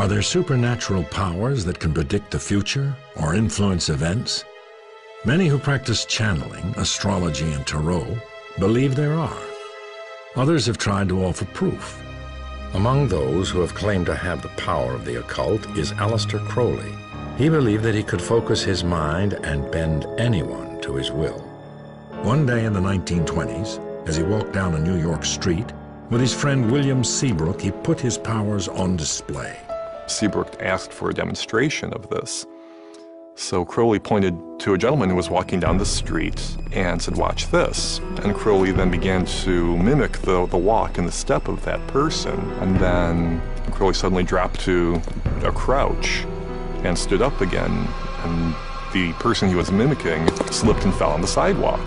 Are there supernatural powers that can predict the future or influence events? Many who practice channeling, astrology, and tarot believe there are. Others have tried to offer proof. Among those who have claimed to have the power of the occult is Aleister Crowley. He believed that he could focus his mind and bend anyone to his will. One day in the 1920s, as he walked down a New York street, with his friend William Seabrook, he put his powers on display. Seabrook asked for a demonstration of this. So Crowley pointed to a gentleman who was walking down the street and said, "Watch this." And Crowley then began to mimic the walk and the step of that person. And then Crowley suddenly dropped to a crouch and stood up again. And the person he was mimicking slipped and fell on the sidewalk.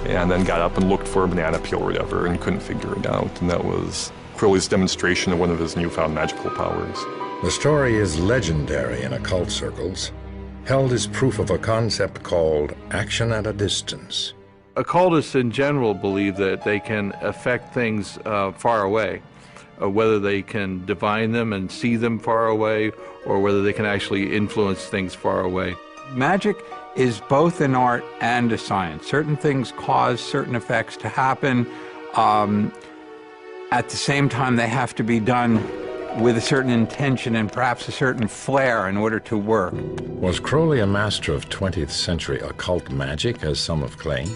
And then got up and looked for a banana peel or whatever and couldn't figure it out. And that was Crowley's demonstration of one of his newfound magical powers. The story is legendary in occult circles, held as proof of a concept called action at a distance. Occultists in general believe that they can affect things far away, whether they can divine them and see them far away, or whether they can actually influence things far away. Magic is both an art and a science. Certain things cause certain effects to happen. At the same time, they have to be done with a certain intention and perhaps a certain flair in order to work. Was Crowley a master of 20th century occult magic, as some have claimed?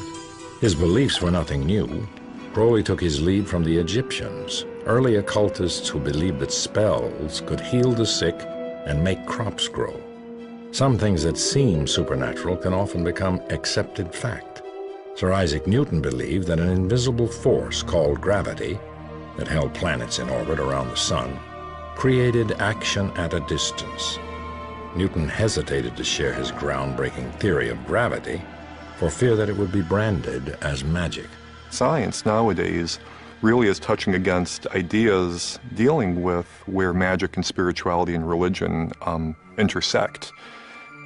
His beliefs were nothing new. Crowley took his lead from the Egyptians, early occultists who believed that spells could heal the sick and make crops grow. Some things that seem supernatural can often become accepted fact. Sir Isaac Newton believed that an invisible force called gravity that held planets in orbit around the sun created action at a distance. Newton hesitated to share his groundbreaking theory of gravity for fear that it would be branded as magic. Science nowadays really is touching against ideas dealing with where magic and spirituality and religion intersect.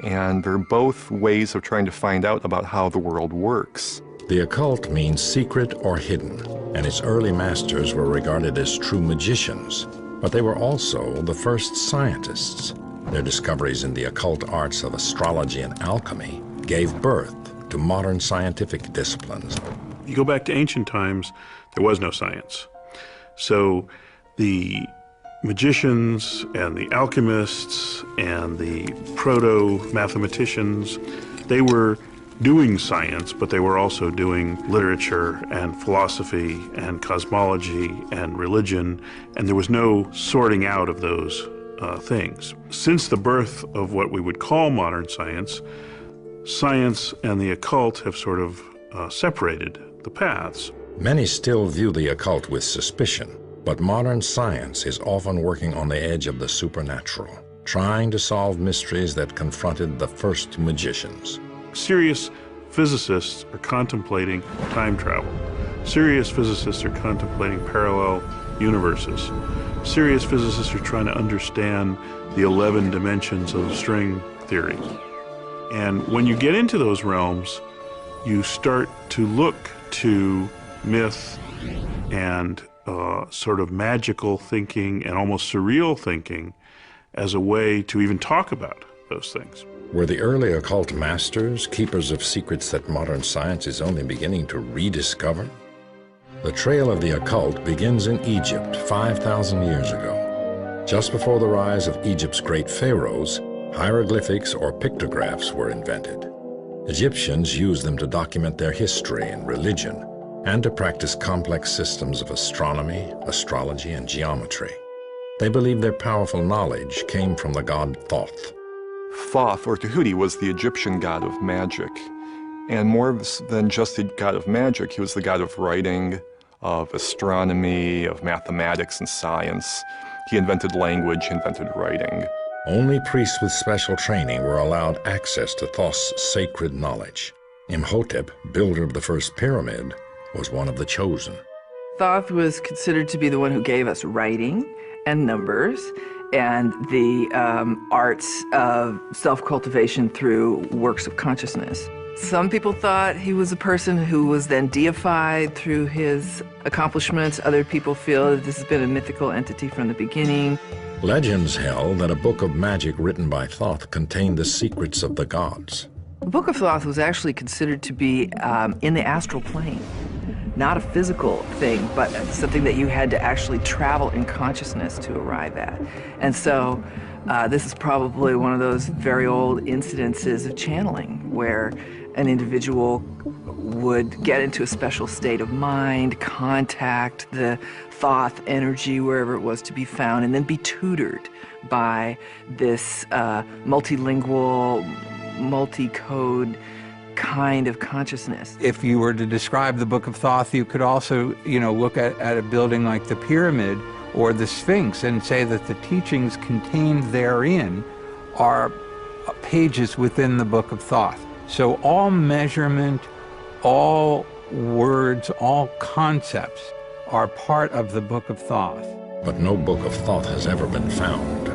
And they're both ways of trying to find out about how the world works. The occult means secret or hidden, and its early masters were regarded as true magicians, but they were also the first scientists. Their discoveries in the occult arts of astrology and alchemy gave birth to modern scientific disciplines. You go back to ancient times, there was no science. So the magicians and the alchemists and the proto-mathematicians, they were doing science, but they were also doing literature and philosophy and cosmology and religion, and there was no sorting out of those things. Since the birth of what we would call modern science, science and the occult have sort of separated the paths. Many still view the occult with suspicion, but modern science is often working on the edge of the supernatural, trying to solve mysteries that confronted the first magicians. Serious physicists are contemplating time travel. Serious physicists are contemplating parallel universes. Serious physicists are trying to understand the 11 dimensions of string theory. And when you get into those realms, you start to look to myth and sort of magical thinking and almost surreal thinking as a way to even talk about those things. Were the early occult masters keepers of secrets that modern science is only beginning to rediscover? The trail of the occult begins in Egypt 5,000 years ago. Just before the rise of Egypt's great pharaohs, hieroglyphics or pictographs were invented. Egyptians used them to document their history and religion, and to practice complex systems of astronomy, astrology, and geometry. They believed their powerful knowledge came from the god Thoth. Thoth, or Tahuti, was the Egyptian god of magic. And more than just the god of magic, he was the god of writing, of astronomy, of mathematics and science. He invented language, he invented writing. Only priests with special training were allowed access to Thoth's sacred knowledge. Imhotep, builder of the first pyramid, was one of the chosen. Thoth was considered to be the one who gave us writing and numbers and the arts of self-cultivation through works of consciousness. Some people thought he was a person who was then deified through his accomplishments. Other people feel that this has been a mythical entity from the beginning. Legends held that a book of magic written by Thoth contained the secrets of the gods. The Book of Thoth was actually considered to be in the astral plane. Not a physical thing, but something that you had to actually travel in consciousness to arrive at. And so this is probably one of those very old incidences of channeling where an individual would get into a special state of mind, contact the Thoth energy wherever it was to be found, and then be tutored by this multilingual, multi-code kind of consciousness. If you were to describe the Book of Thoth, you could also, look at a building like the Pyramid or the Sphinx and say that the teachings contained therein are pages within the Book of Thoth. So all measurement, all words, all concepts are part of the Book of Thoth. But no Book of Thoth has ever been found.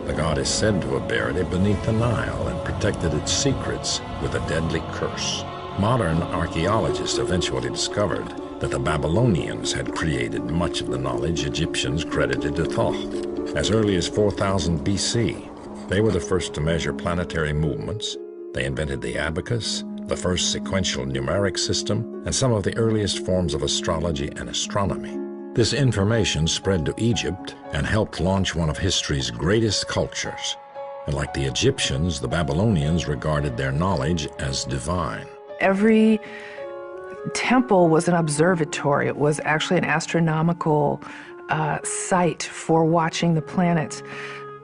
The god is said to have buried it beneath the Nile and protected its secrets with a deadly curse. Modern archaeologists eventually discovered that the Babylonians had created much of the knowledge Egyptians credited to Thoth. As early as 4000 BC, they were the first to measure planetary movements. They invented the abacus, the first sequential numeric system, and some of the earliest forms of astrology and astronomy. This information spread to Egypt and helped launch one of history's greatest cultures. And like the Egyptians, the Babylonians regarded their knowledge as divine. Every temple was an observatory. It was actually an astronomical site for watching the planets.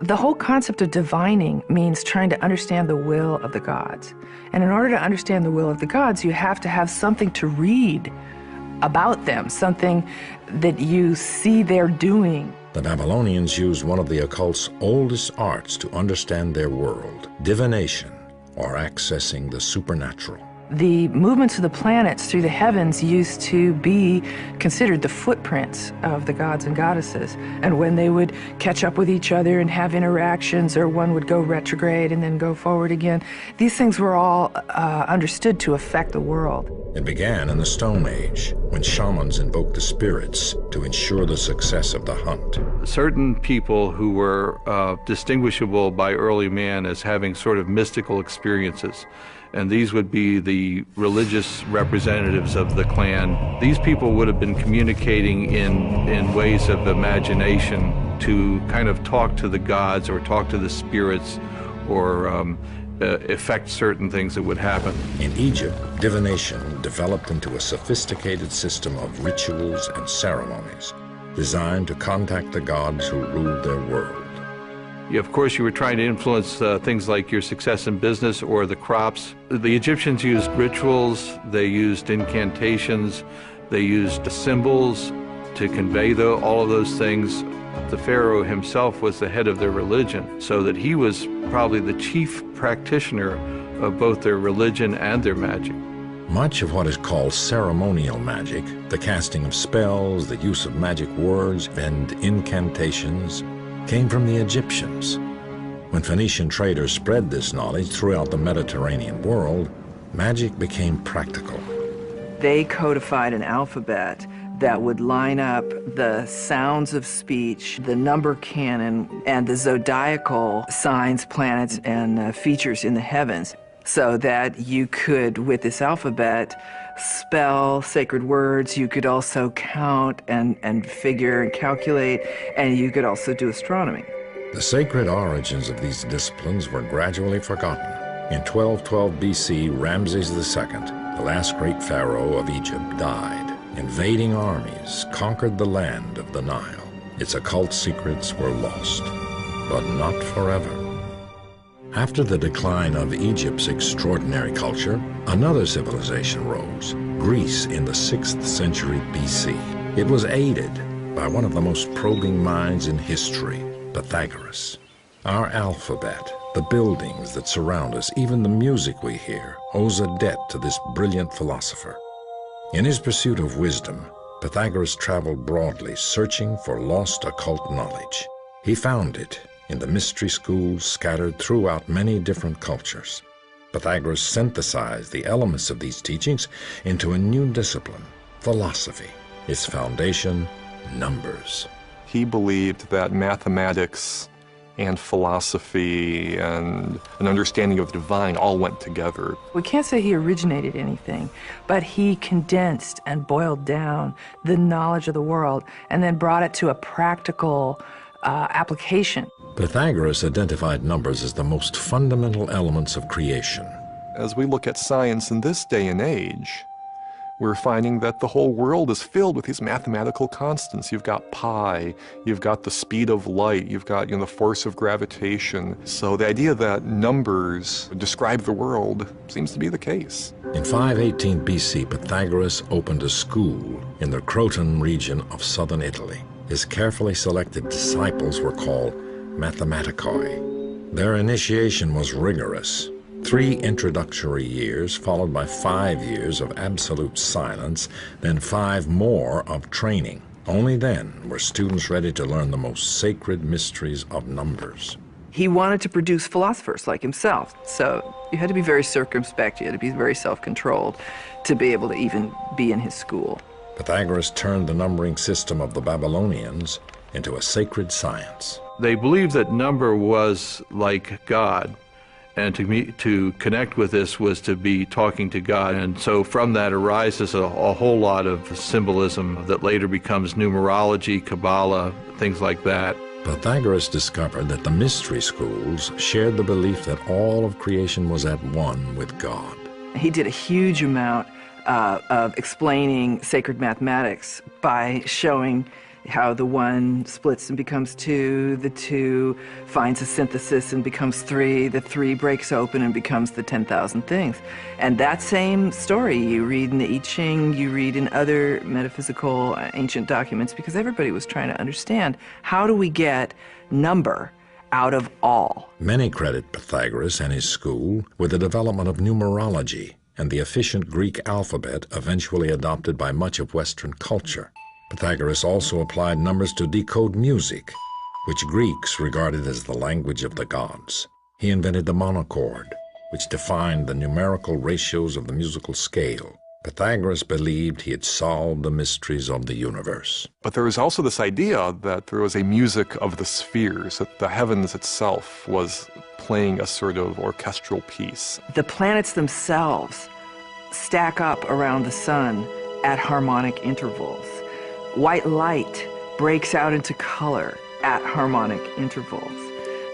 The whole concept of divining means trying to understand the will of the gods. And in order to understand the will of the gods, you have to have something to read about them, something that you see they're doing. The Babylonians used one of the occult's oldest arts to understand their world, divination, or accessing the supernatural. The movements of the planets through the heavens used to be considered the footprints of the gods and goddesses. And when they would catch up with each other and have interactions, or one would go retrograde and then go forward again, these things were all understood to affect the world. It began in the Stone Age, when shamans invoked the spirits to ensure the success of the hunt. Certain people who were distinguishable by early man as having sort of mystical experiences, and these would be the religious representatives of the clan. These people would have been communicating in ways of imagination to kind of talk to the gods or talk to the spirits or affect certain things that would happen. In Egypt, divination developed into a sophisticated system of rituals and ceremonies designed to contact the gods who ruled their world. Of course, you were trying to influence things like your success in business or the crops. The Egyptians used rituals, they used incantations, they used symbols to convey all of those things. The pharaoh himself was the head of their religion, so that he was probably the chief practitioner of both their religion and their magic. Much of what is called ceremonial magic, the casting of spells, the use of magic words and incantations, came from the Egyptians. When Phoenician traders spread this knowledge throughout the Mediterranean world, magic became practical. They codified an alphabet that would line up the sounds of speech, the number canon, and the zodiacal signs, planets, and features in the heavens, so that you could, with this alphabet, spell sacred words. You could also count and figure and calculate, and you could also do astronomy. The sacred origins of these disciplines were gradually forgotten. In 1212 BC, Ramses II, the last great pharaoh of Egypt, died. Invading armies conquered the land of the Nile. Its occult secrets were lost, but not forever. After the decline of Egypt's extraordinary culture, another civilization rose, Greece in the 6th century BC. It was aided by one of the most probing minds in history, Pythagoras. Our alphabet, the buildings that surround us, even the music we hear, owes a debt to this brilliant philosopher. In his pursuit of wisdom, Pythagoras traveled broadly, searching for lost occult knowledge. He found it in the mystery schools scattered throughout many different cultures. Pythagoras synthesized the elements of these teachings into a new discipline, philosophy. Its foundation, numbers. He believed that mathematics and philosophy and an understanding of the divine all went together. We can't say he originated anything, but he condensed and boiled down the knowledge of the world and then brought it to a practical application. Pythagoras identified numbers as the most fundamental elements of creation. As we look at science in this day and age, we're finding that the whole world is filled with these mathematical constants. You've got pi, you've got the speed of light, you've got the force of gravitation. So the idea that numbers describe the world seems to be the case. In 518 BC, Pythagoras opened a school in the Croton region of southern Italy. His carefully selected disciples were called mathematicoi. Their initiation was rigorous. 3 introductory years, followed by 5 years of absolute silence, then 5 more of training. Only then were students ready to learn the most sacred mysteries of numbers. He wanted to produce philosophers like himself, so you had to be very circumspect, you had to be very self-controlled to be able to even be in his school. Pythagoras turned the numbering system of the Babylonians into a sacred science. They believed that number was like God. And to connect with this was to be talking to God. And so from that arises a whole lot of symbolism that later becomes numerology, Kabbalah, things like that. Pythagoras discovered that the mystery schools shared the belief that all of creation was at one with God. He did a huge amount of explaining sacred mathematics by showing how the 1 splits and becomes 2, the 2 finds a synthesis and becomes 3, the 3 breaks open and becomes the 10,000 things. And that same story you read in the I Ching, you read in other metaphysical ancient documents, because everybody was trying to understand, how do we get number out of all? Many credit Pythagoras and his school with the development of numerology and the efficient Greek alphabet eventually adopted by much of Western culture. Pythagoras also applied numbers to decode music, which Greeks regarded as the language of the gods. He invented the monochord, which defined the numerical ratios of the musical scale. Pythagoras believed he had solved the mysteries of the universe. But there was also this idea that there was a music of the spheres, that the heavens itself was playing a sort of orchestral piece. The planets themselves stack up around the sun at harmonic intervals. White light breaks out into color at harmonic intervals.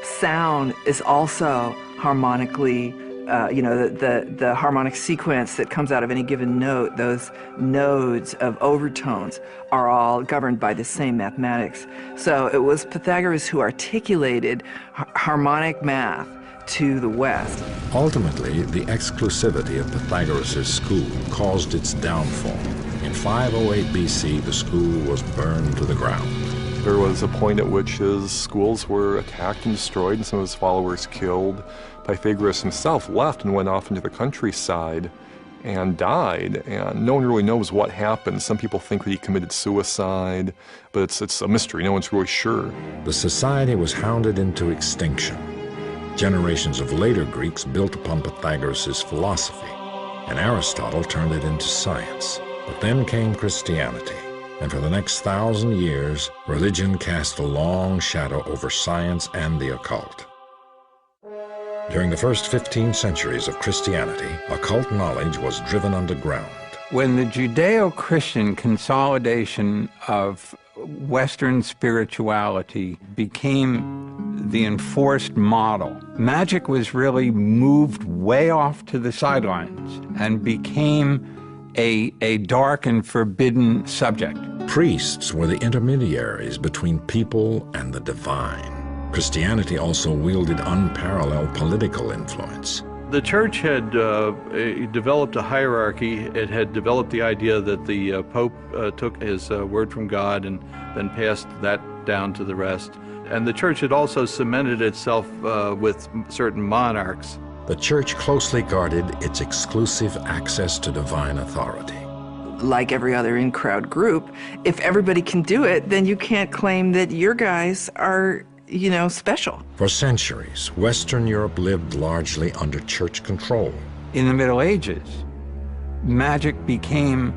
Sound is also harmonically, the harmonic sequence that comes out of any given note, those nodes of overtones are all governed by the same mathematics. So it was Pythagoras who articulated harmonic math to the West. Ultimately, the exclusivity of Pythagoras' school caused its downfall. In 508 BC, the school was burned to the ground. There was a point at which his schools were attacked and destroyed and some of his followers killed. Pythagoras himself left and went off into the countryside and died, and no one really knows what happened. Some people think that he committed suicide, but it's a mystery. No one's really sure. The society was hounded into extinction. Generations of later Greeks built upon Pythagoras' philosophy, and Aristotle turned it into science. But then came Christianity, and for the next 1,000 years, religion cast a long shadow over science and the occult. During the first 15 centuries of Christianity, occult knowledge was driven underground. When the Judeo-Christian consolidation of Western spirituality became the enforced model, magic was really moved way off to the sidelines and became a dark and forbidden subject. Priests were the intermediaries between people and the divine. Christianity also wielded unparalleled political influence. The church had developed a hierarchy. It had developed the idea that the Pope took his word from God and then passed that down to the rest. And the church had also cemented itself with certain monarchs. The church closely guarded its exclusive access to divine authority. Like every other in-crowd group, if everybody can do it, then you can't claim that your guys are, special. For centuries, Western Europe lived largely under church control. In the Middle Ages, magic became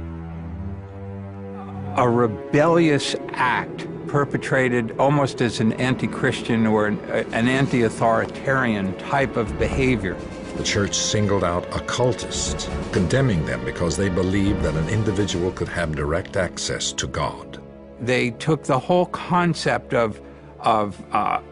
a rebellious act perpetrated almost as an anti-Christian or an anti-authoritarian type of behavior. The church singled out occultists, condemning them because they believed that an individual could have direct access to God. They took the whole concept of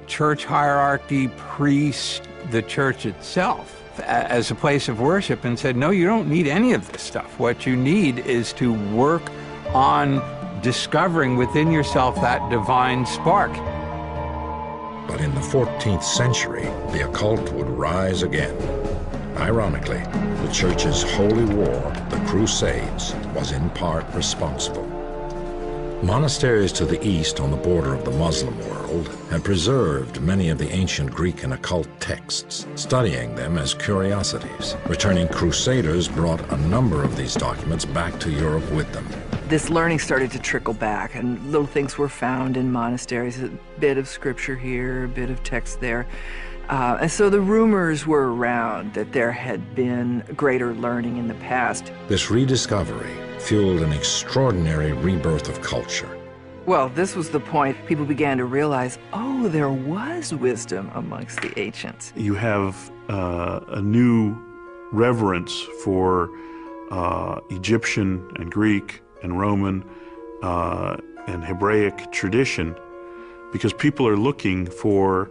church hierarchy, priests, the church itself, as a place of worship and said, no, you don't need any of this stuff. What you need is to work on discovering within yourself that divine spark. But in the 14th century, the occult would rise again. Ironically, the church's holy war, the Crusades, was in part responsible. Monasteries to the east on the border of the Muslim world had preserved many of the ancient Greek and occult texts, studying them as curiosities. Returning crusaders brought a number of these documents back to Europe with them. This learning started to trickle back, and little things were found in monasteries, a bit of scripture here, a bit of text there. And so the rumors were around that there had been greater learning in the past. This rediscovery fueled an extraordinary rebirth of culture. Well, this was the point. People began to realize, oh, there was wisdom amongst the ancients. You have a new reverence for Egyptian and Greek and Roman and Hebraic tradition, because people are looking for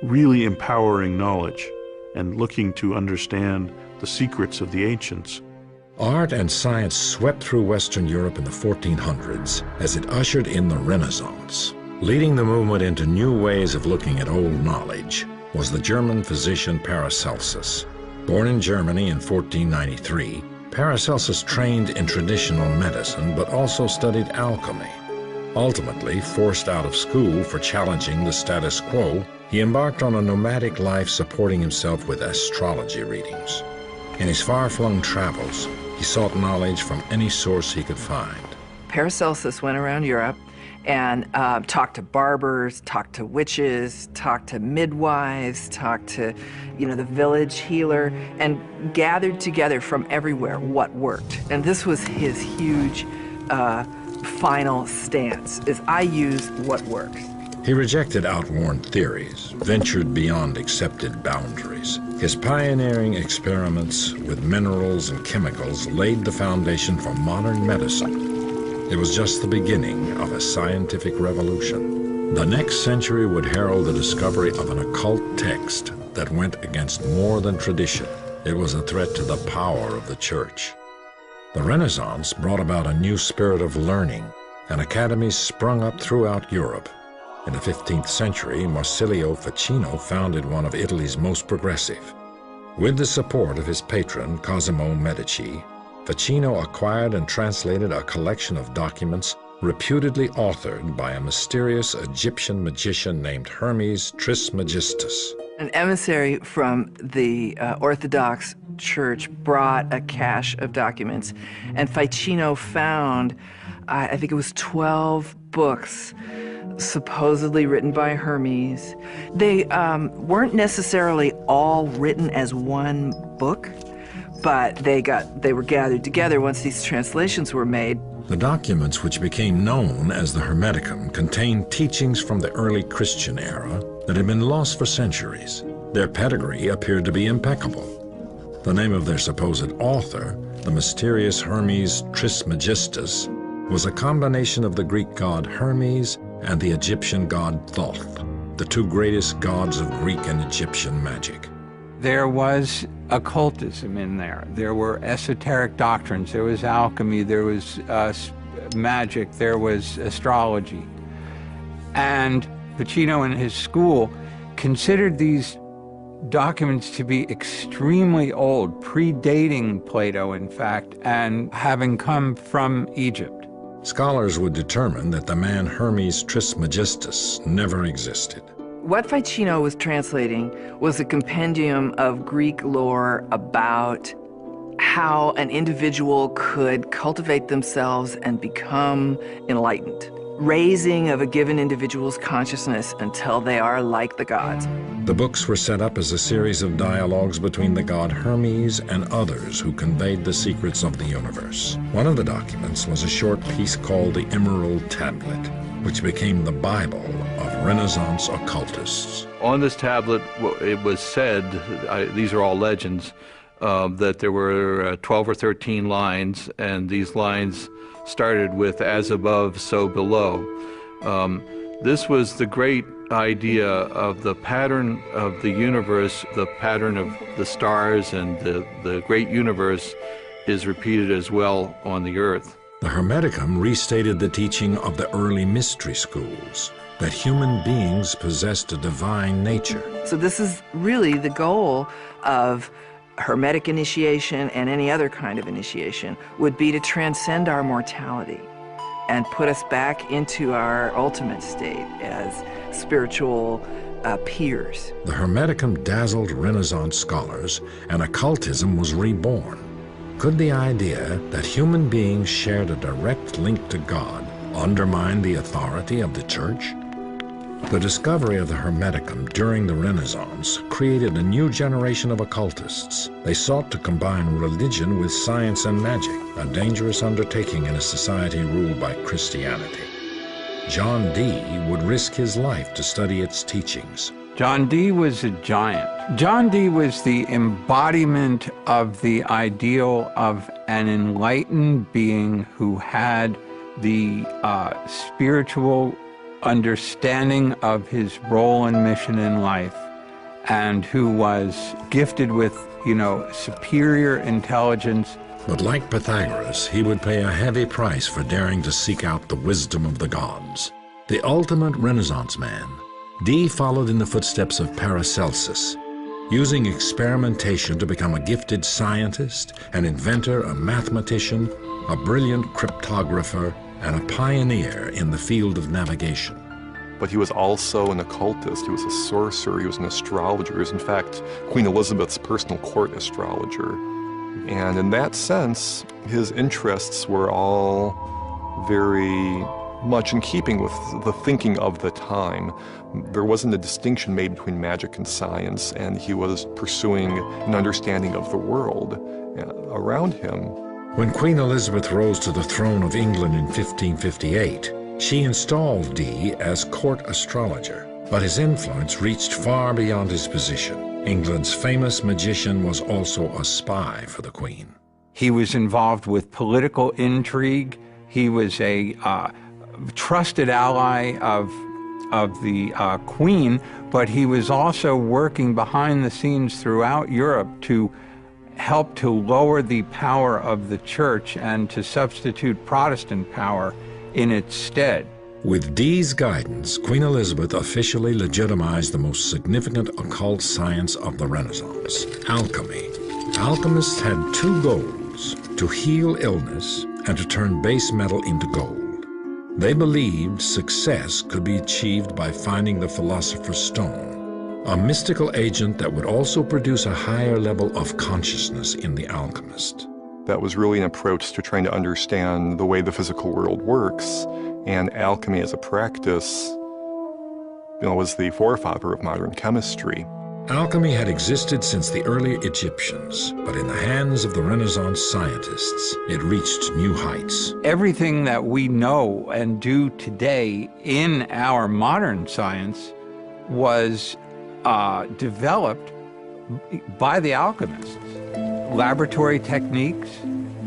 really empowering knowledge and looking to understand the secrets of the ancients. Art and science swept through Western Europe in the 1400s as it ushered in the Renaissance. Leading the movement into new ways of looking at old knowledge was the German physician Paracelsus. Born in Germany in 1493, Paracelsus trained in traditional medicine but also studied alchemy. Ultimately, forced out of school for challenging the status quo, he embarked on a nomadic life supporting himself with astrology readings. In his far-flung travels, he sought knowledge from any source he could find. Paracelsus went around Europe and talked to barbers, talked to witches, talked to midwives, talked to, the village healer, and gathered together from everywhere what worked. And this was his huge final stance, is I use what works. He rejected outworn theories, ventured beyond accepted boundaries. His pioneering experiments with minerals and chemicals laid the foundation for modern medicine. It was just the beginning of a scientific revolution. The next century would herald the discovery of an occult text that went against more than tradition. It was a threat to the power of the church. The Renaissance brought about a new spirit of learning, and academies sprung up throughout Europe. In the 15th century, Marsilio Ficino founded one of Italy's most progressive. With the support of his patron, Cosimo Medici, Ficino acquired and translated a collection of documents reputedly authored by a mysterious Egyptian magician named Hermes Trismegistus. An emissary from the Orthodox Church brought a cache of documents, and Ficino found, I think it was 12 books supposedly written by Hermes. They weren't necessarily all written as one book, but they were gathered together once these translations were made. The documents, which became known as the Hermeticum, contained teachings from the early Christian era that had been lost for centuries. Their pedigree appeared to be impeccable. The name of their supposed author, the mysterious Hermes Trismegistus, was a combination of the Greek god Hermes and the Egyptian god Thoth, the two greatest gods of Greek and Egyptian magic. There was occultism in there. There were esoteric doctrines. There was alchemy. There was magic. There was astrology. And Ficino and his school considered these documents to be extremely old, predating Plato, in fact, and having come from Egypt. Scholars would determine that the man Hermes Trismegistus never existed. What Ficino was translating was a compendium of Greek lore about how an individual could cultivate themselves and become enlightened. raising of a given individual's consciousness until they are like the gods. The books were set up as a series of dialogues between the god Hermes and others who conveyed the secrets of the universe. One of the documents was a short piece called the Emerald Tablet, which became the Bible of Renaissance occultists. On this tablet, it was said, these are all legends, that there were 12 or 13 lines, and these lines started with "as above, so below." This was the great idea of the pattern of the universe, the pattern of the stars and the great universe is repeated as well on the earth. The Hermeticum restated the teaching of the early mystery schools, that human beings possessed a divine nature. So this is really the goal of Hermetic initiation and any other kind of initiation, would be to transcend our mortality and put us back into our ultimate state as spiritual peers. The Hermeticum dazzled Renaissance scholars, and occultism was reborn. Could the idea that human beings shared a direct link to God undermine the authority of the Church? The discovery of the Hermeticum during the Renaissance created a new generation of occultists. They sought to combine religion with science and magic, a dangerous undertaking in a society ruled by Christianity. John Dee would risk his life to study its teachings. John Dee was a giant. John Dee was the embodiment of the ideal of an enlightened being who had the spiritual understanding of his role and mission in life, and who was gifted with, superior intelligence. But like Pythagoras, he would pay a heavy price for daring to seek out the wisdom of the gods. The ultimate Renaissance man, Dee followed in the footsteps of Paracelsus, using experimentation to become a gifted scientist, an inventor, a mathematician, a brilliant cryptographer, and a pioneer in the field of navigation. But he was also an occultist, he was a sorcerer, he was an astrologer. He was, in fact, Queen Elizabeth's personal court astrologer. And in that sense, his interests were all very much in keeping with the thinking of the time. There wasn't a distinction made between magic and science, and he was pursuing an understanding of the world around him. When Queen Elizabeth rose to the throne of England in 1558, she installed Dee as court astrologer, but his influence reached far beyond his position. England's famous magician was also a spy for the Queen. He was involved with political intrigue. He was a trusted ally of the Queen, but he was also working behind the scenes throughout Europe to help to lower the power of the Church and to substitute Protestant power in its stead. With Dee's guidance, Queen Elizabeth officially legitimized the most significant occult science of the Renaissance, alchemy. Alchemists had two goals: to heal illness and to turn base metal into gold. They believed success could be achieved by finding the Philosopher's Stone, a mystical agent that would also produce a higher level of consciousness in the alchemist. That was really an approach to trying to understand the way the physical world works, and alchemy as a practice, was the forefather of modern chemistry. Alchemy had existed since the early Egyptians, but in the hands of the Renaissance scientists, it reached new heights. Everything that we know and do today in our modern science was developed by the alchemists. Laboratory techniques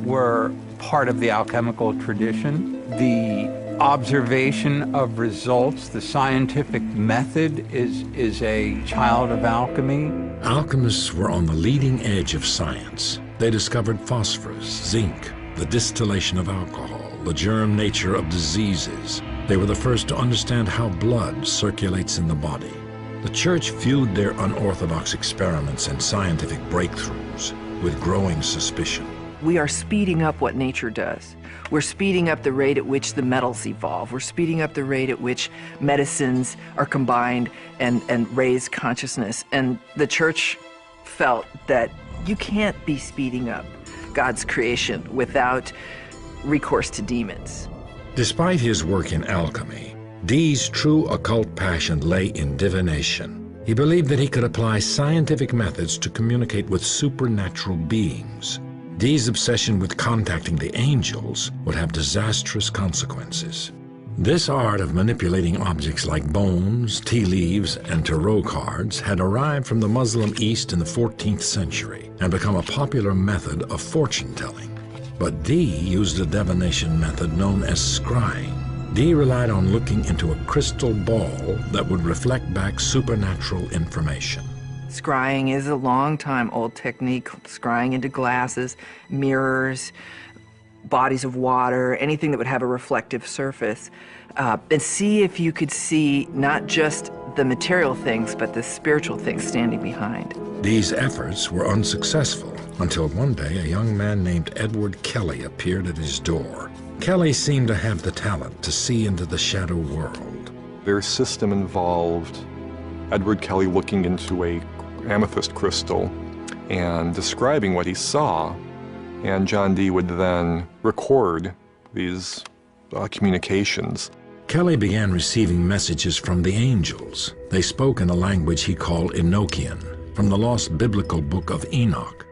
were part of the alchemical tradition. The observation of results, the scientific method is a child of alchemy. Alchemists were on the leading edge of science. They discovered phosphorus, zinc, the distillation of alcohol, the germ nature of diseases. They were the first to understand how blood circulates in the body. The Church viewed their unorthodox experiments and scientific breakthroughs with growing suspicion. We are speeding up what nature does. We're speeding up the rate at which the metals evolve. We're speeding up the rate at which medicines are combined and raise consciousness. And the Church felt that you can't be speeding up God's creation without recourse to demons. Despite his work in alchemy, Dee's true occult passion lay in divination. He believed that he could apply scientific methods to communicate with supernatural beings. Dee's obsession with contacting the angels would have disastrous consequences. This art of manipulating objects like bones, tea leaves, and tarot cards had arrived from the Muslim East in the 14th century and become a popular method of fortune-telling. But Dee used a divination method known as scrying. Dee relied on looking into a crystal ball that would reflect back supernatural information. Scrying is a long-time-old technique, scrying into glasses, mirrors, bodies of water, anything that would have a reflective surface, and see if you could see not just the material things, but the spiritual things standing behind. These efforts were unsuccessful until one day a young man named Edward Kelly appeared at his door. Kelly seemed to have the talent to see into the shadow world. Their system involved Edward Kelly looking into a amethyst crystal and describing what he saw, and John Dee would then record these communications. Kelly began receiving messages from the angels. They spoke in a language he called Enochian, from the lost biblical book of Enoch.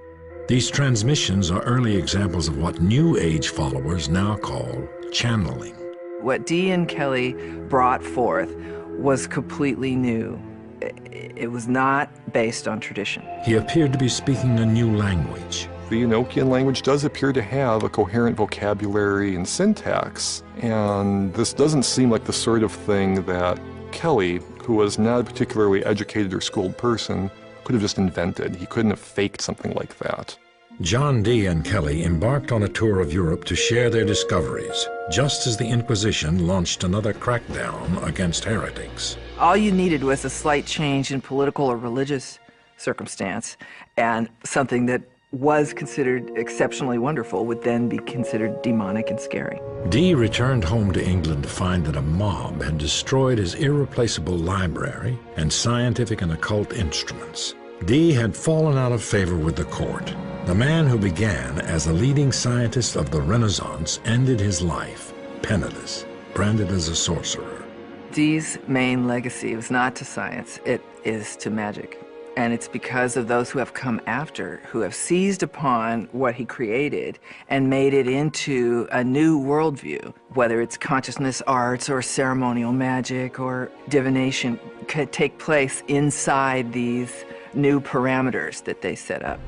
These transmissions are early examples of what New Age followers now call channeling. What Dee and Kelly brought forth was completely new. It was not based on tradition. He appeared to be speaking a new language. The Enochian language does appear to have a coherent vocabulary and syntax, and this doesn't seem like the sort of thing that Kelly, who was not a particularly educated or schooled person, could have just invented. He couldn't have faked something like that. John Dee and Kelly embarked on a tour of Europe to share their discoveries, just as the Inquisition launched another crackdown against heretics. All you needed was a slight change in political or religious circumstance, and something that was considered exceptionally wonderful would then be considered demonic and scary. Dee returned home to England to find that a mob had destroyed his irreplaceable library and scientific and occult instruments. Dee had fallen out of favor with the court. The man who began as a leading scientist of the Renaissance ended his life penniless, branded as a sorcerer. Dee's main legacy was not to science, it is to magic. And it's because of those who have come after, who have seized upon what he created and made it into a new worldview, whether it's consciousness arts or ceremonial magic or divination, could take place inside these new parameters that they set up.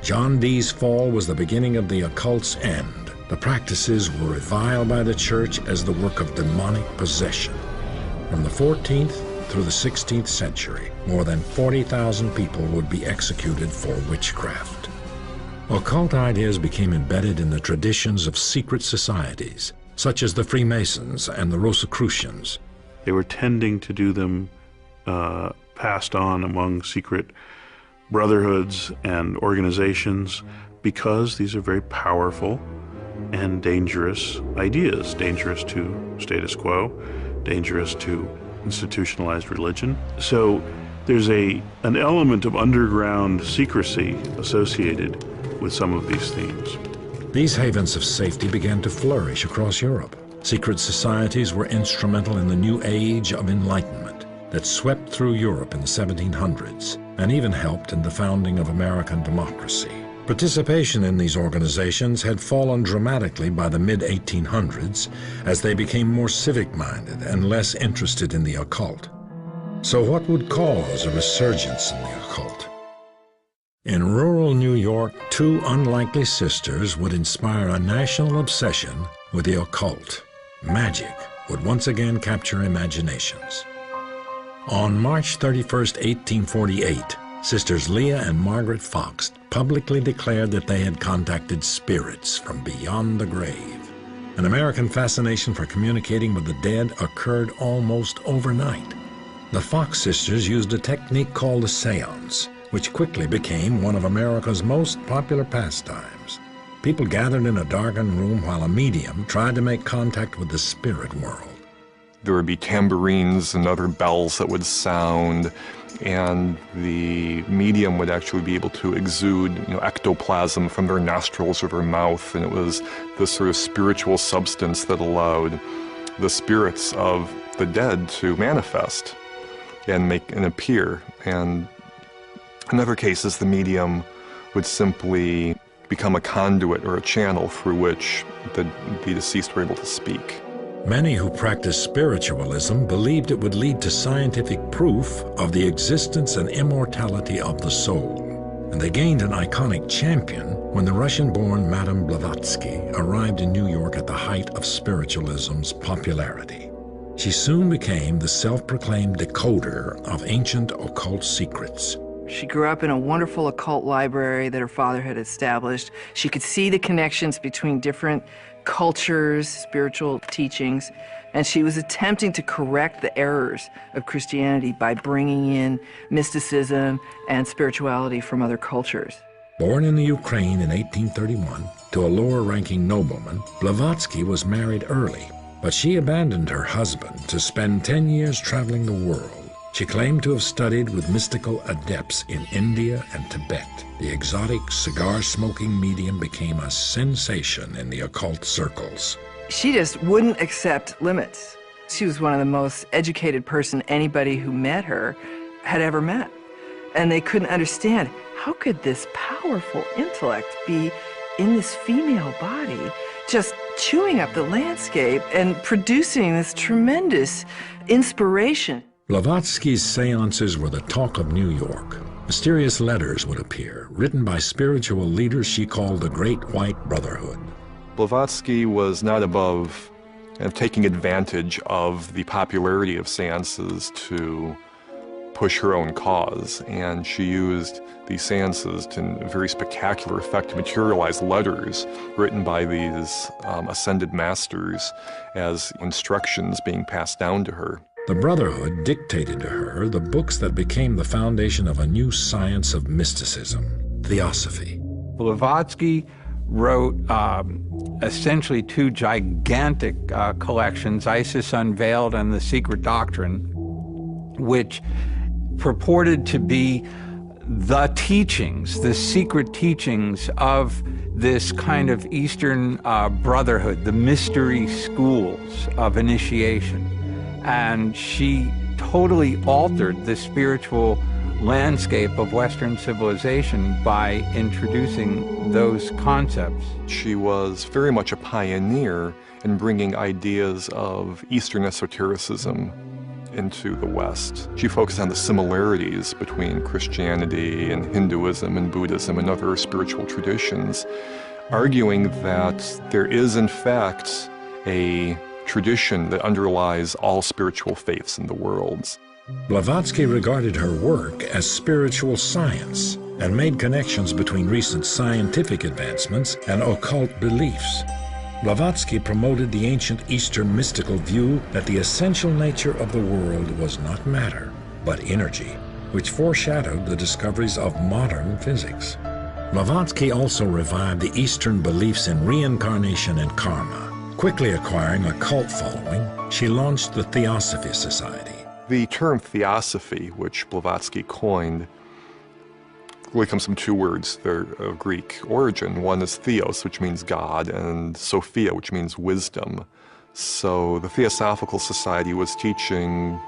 John Dee's fall was the beginning of the occult's end. The practices were reviled by the church as the work of demonic possession. From the 14th through the 16th century, more than 40,000 people would be executed for witchcraft. Occult ideas became embedded in the traditions of secret societies, such as the Freemasons and the Rosicrucians. They were tending to do them passed on among secret brotherhoods and organizations because these are very powerful and dangerous ideas, dangerous to status quo, dangerous to institutionalized religion. So there's an element of underground secrecy associated with some of these themes. These havens of safety began to flourish across Europe. Secret societies were instrumental in the new age of enlightenment that swept through Europe in the 1700s and even helped in the founding of American democracy. Participation in these organizations had fallen dramatically by the mid-1800s as they became more civic-minded and less interested in the occult. So what would cause a resurgence in the occult? In rural New York, two unlikely sisters would inspire a national obsession with the occult. Magic would once again capture imaginations. On March 31st, 1848, Sisters Leah and Margaret Fox publicly declared that they had contacted spirits from beyond the grave. An American fascination for communicating with the dead occurred almost overnight. The Fox sisters used a technique called a seance, which quickly became one of America's most popular pastimes. People gathered in a darkened room while a medium tried to make contact with the spirit world. There would be tambourines and other bells that would sound, and the medium would actually be able to exude, ectoplasm from their nostrils or their mouth, and it was this sort of spiritual substance that allowed the spirits of the dead to manifest and appear. And in other cases, the medium would simply become a conduit or a channel through which the deceased were able to speak. Many who practiced spiritualism believed it would lead to scientific proof of the existence and immortality of the soul. And they gained an iconic champion when the Russian-born Madame Blavatsky arrived in New York at the height of spiritualism's popularity. She soon became the self-proclaimed decoder of ancient occult secrets. She grew up in a wonderful occult library that her father had established. She could see the connections between different cultures, spiritual teachings, and she was attempting to correct the errors of Christianity by bringing in mysticism and spirituality from other cultures. Born in the Ukraine in 1831 to a lower-ranking nobleman, Blavatsky was married early, but she abandoned her husband to spend 10 years traveling the world. She claimed to have studied with mystical adepts in India and Tibet. The exotic cigar-smoking medium became a sensation in the occult circles. She just wouldn't accept limits. She was one of the most educated person anybody who met her had ever met. And they couldn't understand, how could this powerful intellect be in this female body, just chewing up the landscape and producing this tremendous inspiration? Blavatsky's seances were the talk of New York. Mysterious letters would appear, written by spiritual leaders she called the Great White Brotherhood. Blavatsky was not above taking advantage of the popularity of seances to push her own cause, and she used these seances to, in very spectacular effect, to materialize letters written by these ascended masters as instructions being passed down to her. The Brotherhood dictated to her the books that became the foundation of a new science of mysticism, theosophy. Blavatsky wrote essentially two gigantic collections, Isis Unveiled and The Secret Doctrine, which purported to be the teachings, the secret teachings of this kind of Eastern brotherhood, the mystery schools of initiation. And she totally altered the spiritual landscape of Western civilization by introducing those concepts. She was very much a pioneer in bringing ideas of Eastern esotericism into the West. She focused on the similarities between Christianity and Hinduism and Buddhism and other spiritual traditions, arguing that there is in fact a tradition that underlies all spiritual faiths in the world. Blavatsky regarded her work as spiritual science and made connections between recent scientific advancements and occult beliefs. Blavatsky promoted the ancient Eastern mystical view that the essential nature of the world was not matter, but energy, which foreshadowed the discoveries of modern physics. Blavatsky also revived the Eastern beliefs in reincarnation and karma. Quickly acquiring a cult following, she launched the Theosophy Society. The term theosophy, which Blavatsky coined, really comes from two words. They're of Greek origin. One is theos, which means God, and Sophia, which means wisdom. So the Theosophical Society was teaching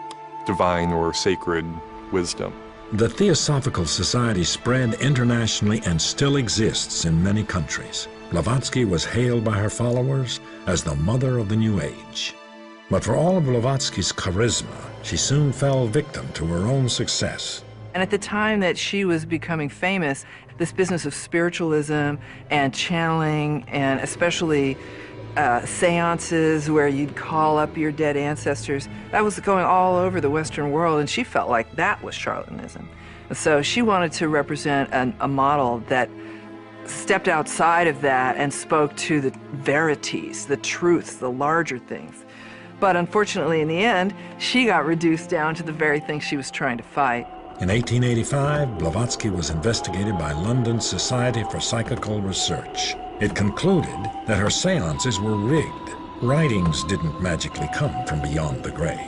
divine or sacred wisdom. The Theosophical Society spread internationally and still exists in many countries. Blavatsky was hailed by her followers as the mother of the New Age. But for all of Blavatsky's charisma, she soon fell victim to her own success. And at the time that she was becoming famous, this business of spiritualism and channeling, and especially seances where you'd call up your dead ancestors, that was going all over the Western world, and she felt like that was charlatanism. So she wanted to represent a model that stepped outside of that and spoke to the verities, the truths, the larger things. But unfortunately, in the end, she got reduced down to the very thing she was trying to fight. In 1885, Blavatsky was investigated by London's Society for Psychical Research. It concluded that her seances were rigged. Writings didn't magically come from beyond the grave.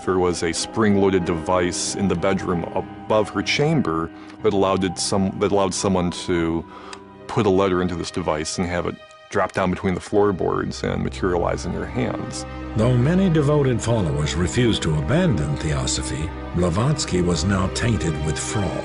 There was a spring-loaded device in the bedroom above her chamber that allowed someone to put a letter into this device and have it drop down between the floorboards and materialize in their hands. Though many devoted followers refused to abandon theosophy, Blavatsky was now tainted with fraud.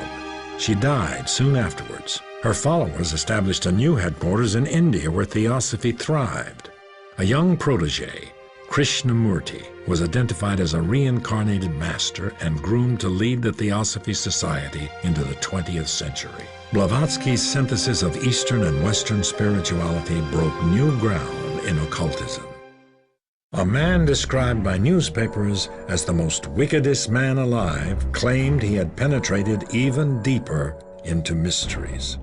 She died soon afterwards. Her followers established a new headquarters in India where theosophy thrived. A young protege, Krishnamurti, was identified as a reincarnated master and groomed to lead the Theosophy Society into the 20th century. Blavatsky's synthesis of Eastern and Western spirituality broke new ground in occultism. A man described by newspapers as the most wickedest man alive claimed he had penetrated even deeper into mysteries.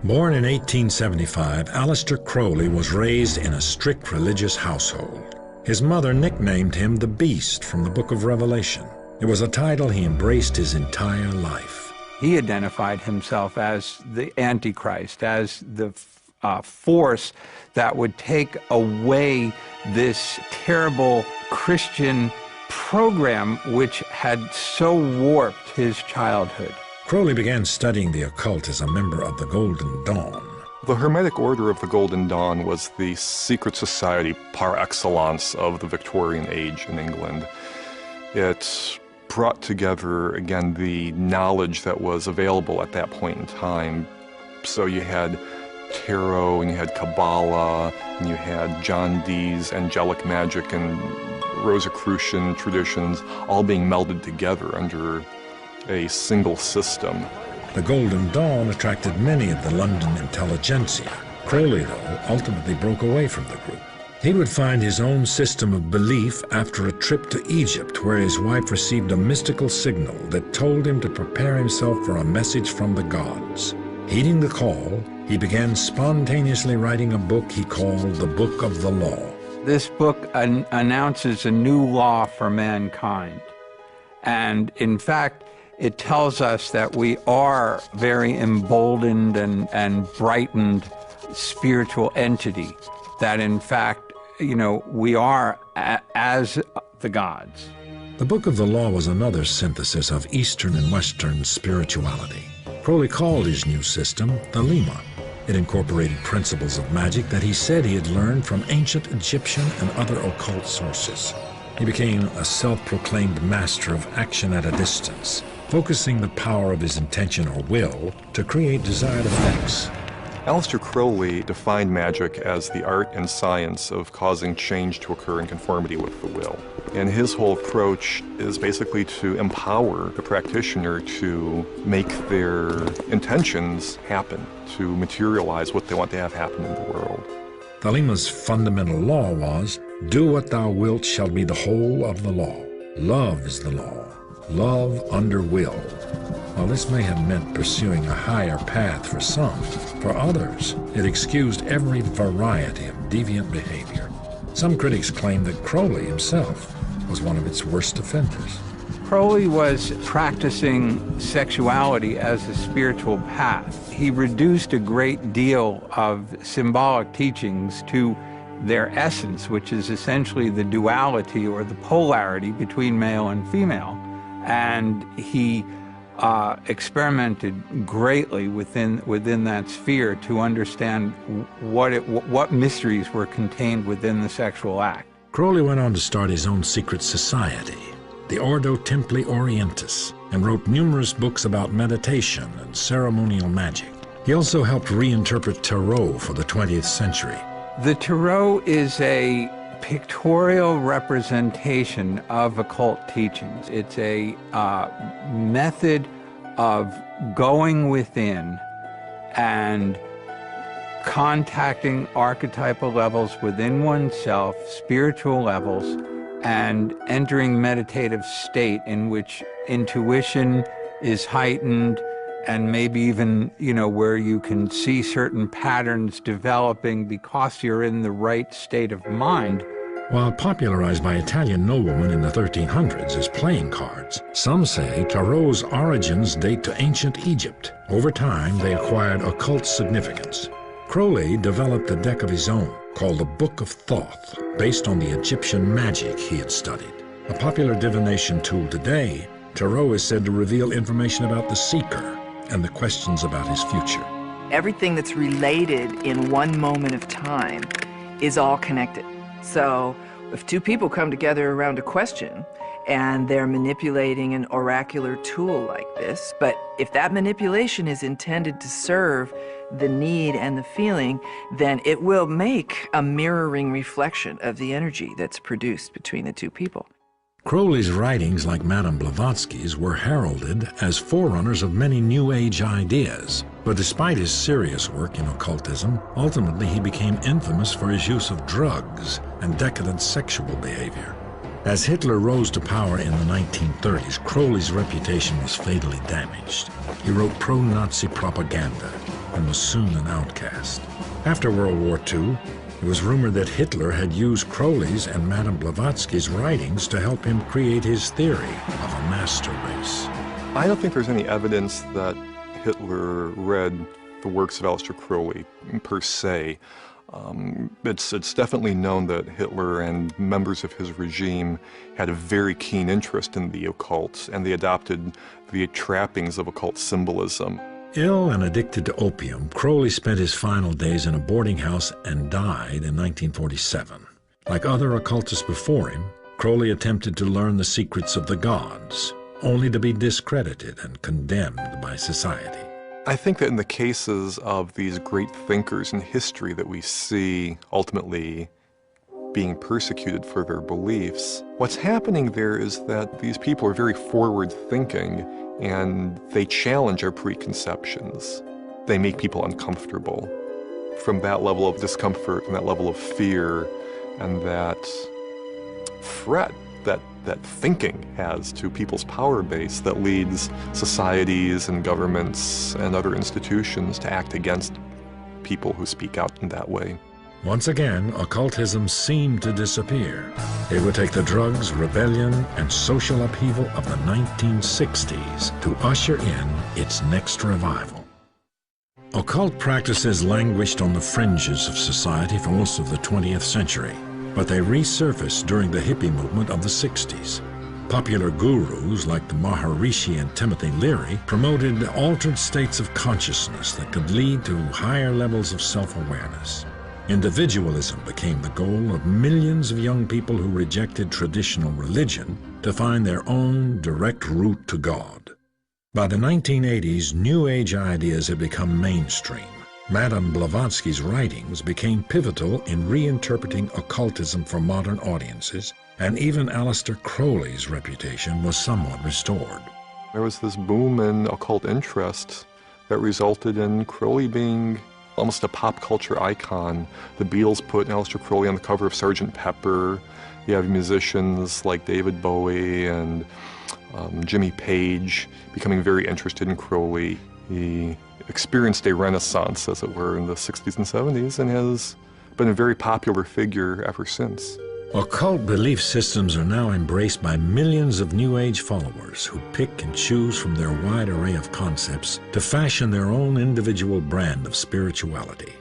Born in 1875, Aleister Crowley was raised in a strict religious household. His mother nicknamed him the Beast from the Book of Revelation. It was a title he embraced his entire life. He identified himself as the Antichrist, as the force that would take away this terrible Christian program which had so warped his childhood. Crowley began studying the occult as a member of the Golden Dawn. The Hermetic Order of the Golden Dawn was the secret society par excellence of the Victorian age in England. It brought together, again, the knowledge that was available at that point in time. So you had tarot, and you had Kabbalah, and you had John Dee's angelic magic and Rosicrucian traditions all being melded together under a single system. The Golden Dawn attracted many of the London intelligentsia. Crowley, though, ultimately broke away from the group. He would find his own system of belief after a trip to Egypt, where his wife received a mystical signal that told him to prepare himself for a message from the gods. Heeding the call, he began spontaneously writing a book he called the Book of the Law. This book announces a new law for mankind. And in fact, it tells us that we are very emboldened and brightened spiritual entity, that in fact, we are as the gods. The Book of the Law was another synthesis of Eastern and Western spirituality. Crowley called his new system the Lema. It incorporated principles of magic that he said he had learned from ancient Egyptian and other occult sources. He became a self-proclaimed master of action at a distance, focusing the power of his intention or will to create desired effects. Aleister Crowley defined magic as the art and science of causing change to occur in conformity with the will. And his whole approach is basically to empower the practitioner to make their intentions happen, to materialize what they want to have happen in the world. The Lema's fundamental law was, "Do what thou wilt shall be the whole of the law. Love is the law. Love under will." While this may have meant pursuing a higher path for some, for others, it excused every variety of deviant behavior. Some critics claim that Crowley himself was one of its worst offenders. Crowley was practicing sexuality as a spiritual path. He reduced a great deal of symbolic teachings to their essence, which is essentially the duality or the polarity between male and female. And he experimented greatly within that sphere to understand what mysteries were contained within the sexual act. Crowley went on to start his own secret society, the Ordo Templi Orientis, and wrote numerous books about meditation and ceremonial magic. He also helped reinterpret tarot for the 20th century. The tarot is a pictorial representation of occult teachings. It's a method of going within and contacting archetypal levels within oneself, spiritual levels, and entering meditative state in which intuition is heightened and maybe even, where you can see certain patterns developing because you're in the right state of mind. While popularized by Italian noblemen in the 1300s as playing cards, some say tarot's origins date to ancient Egypt. Over time, they acquired occult significance. Crowley developed a deck of his own, called the Book of Thoth, based on the Egyptian magic he had studied. A popular divination tool today, tarot is said to reveal information about the seeker and the questions about his future. Everything that's related in one moment of time is all connected. So if two people come together around a question and they're manipulating an oracular tool like this, but if that manipulation is intended to serve the need and the feeling, then it will make a mirroring reflection of the energy that's produced between the two people. Crowley's writings, like Madame Blavatsky's, were heralded as forerunners of many New Age ideas. But despite his serious work in occultism, ultimately he became infamous for his use of drugs and decadent sexual behavior. As Hitler rose to power in the 1930s, Crowley's reputation was fatally damaged. He wrote pro-Nazi propaganda and was soon an outcast. After World War II, it was rumored that Hitler had used Crowley's and Madame Blavatsky's writings to help him create his theory of a master race. I don't think there's any evidence that Hitler read the works of Aleister Crowley per se. It's definitely known that Hitler and members of his regime had a very keen interest in the occult, and they adopted the trappings of occult symbolism. Ill and addicted to opium, Crowley spent his final days in a boarding house and died in 1947. Like other occultists before him, Crowley attempted to learn the secrets of the gods, only to be discredited and condemned by society. I think that in the cases of these great thinkers in history that we see ultimately being persecuted for their beliefs, what's happening there is that these people are very forward-thinking and they challenge our preconceptions. They make people uncomfortable. From that level of discomfort and that level of fear and that threat that thinking has to people's power base, that leads societies and governments and other institutions to act against people who speak out in that way. Once again, occultism seemed to disappear. It would take the drugs, rebellion, and social upheaval of the 1960s to usher in its next revival. Occult practices languished on the fringes of society for most of the 20th century, but they resurfaced during the hippie movement of the 60s. Popular gurus like the Maharishi and Timothy Leary promoted altered states of consciousness that could lead to higher levels of self-awareness. Individualism became the goal of millions of young people who rejected traditional religion to find their own direct route to God. By the 1980s, New Age ideas had become mainstream. Madame Blavatsky's writings became pivotal in reinterpreting occultism for modern audiences, and even Aleister Crowley's reputation was somewhat restored. There was this boom in occult interest that resulted in Crowley being almost a pop culture icon. The Beatles put Aleister Crowley on the cover of Sgt. Pepper. You have musicians like David Bowie and Jimmy Page becoming very interested in Crowley. He experienced a renaissance, as it were, in the 60s and 70s and has been a very popular figure ever since. Occult belief systems are now embraced by millions of New Age followers who pick and choose from their wide array of concepts to fashion their own individual brand of spirituality.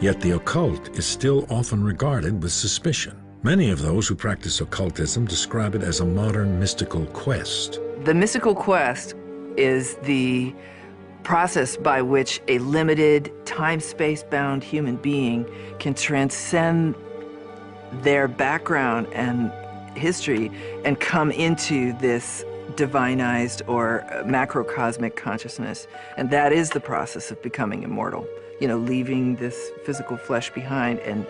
Yet the occult is still often regarded with suspicion. Many of those who practice occultism describe it as a modern mystical quest. The mystical quest is the process by which a limited, time-space-bound human being can transcend their background and history and come into this divinized or macrocosmic consciousness. And that is the process of becoming immortal. You know, leaving this physical flesh behind and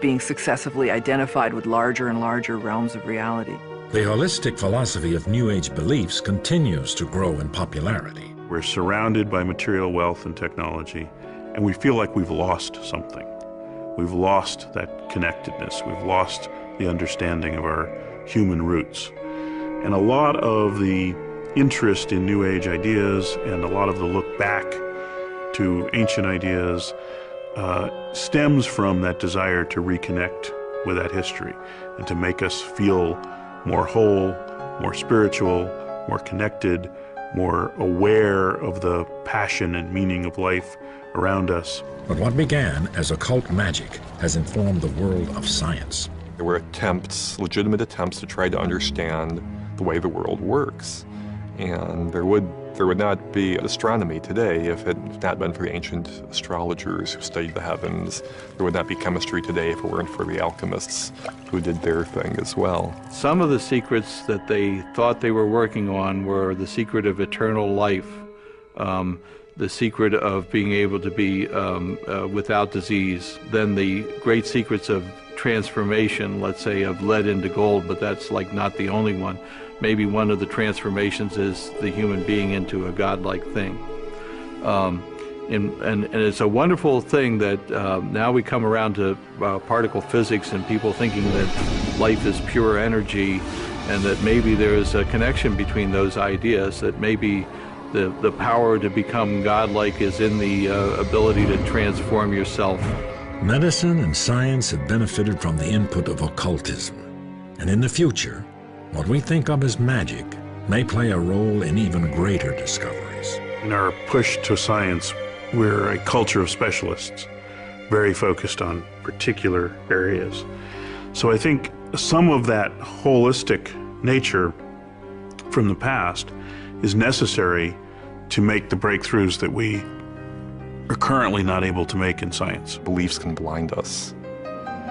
being successively identified with larger and larger realms of reality. The holistic philosophy of New Age beliefs continues to grow in popularity. We're surrounded by material wealth and technology, and we feel like we've lost something. We've lost that connectedness. We've lost the understanding of our human roots. And a lot of the interest in New Age ideas and a lot of the look back to ancient ideas stems from that desire to reconnect with that history and to make us feel more whole, more spiritual, more connected, more aware of the passion and meaning of life around us. But what began as occult magic has informed the world of science. There were attempts, legitimate attempts, to try to understand the way the world works. And there would not be astronomy today if it had not been for the ancient astrologers who studied the heavens. There would not be chemistry today if it weren't for the alchemists who did their thing as well. Some of the secrets that they thought they were working on were the secret of eternal life, the secret of being able to be without disease, then the great secrets of transformation, let's say, of lead into gold, but that's like not the only one. Maybe one of the transformations is the human being into a godlike thing. And it's a wonderful thing that now we come around to particle physics and people thinking that life is pure energy, and that maybe there is a connection between those ideas, that maybe the power to become godlike is in the ability to transform yourself. Medicine and science have benefited from the input of occultism. And in the future, what we think of as magic may play a role in even greater discoveries. In our push to science, we're a culture of specialists, very focused on particular areas. So I think some of that holistic nature from the past is necessary to make the breakthroughs that we are currently not able to make in science. Beliefs can blind us,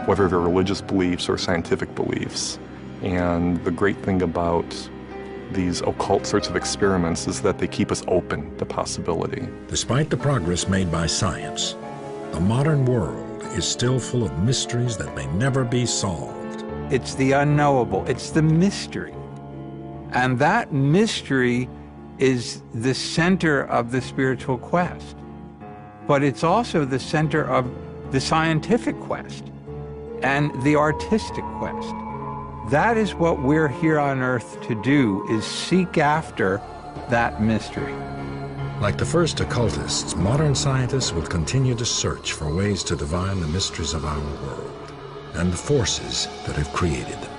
whether they're religious beliefs or scientific beliefs. And the great thing about these occult sorts of experiments is that they keep us open to possibility. Despite the progress made by science, the modern world is still full of mysteries that may never be solved. It's the unknowable. It's the mystery. And that mystery is the center of the spiritual quest. But it's also the center of the scientific quest and the artistic quest. That is what we're here on Earth to do, is seek after that mystery. Like the first occultists, modern scientists will continue to search for ways to divine the mysteries of our world and the forces that have created them.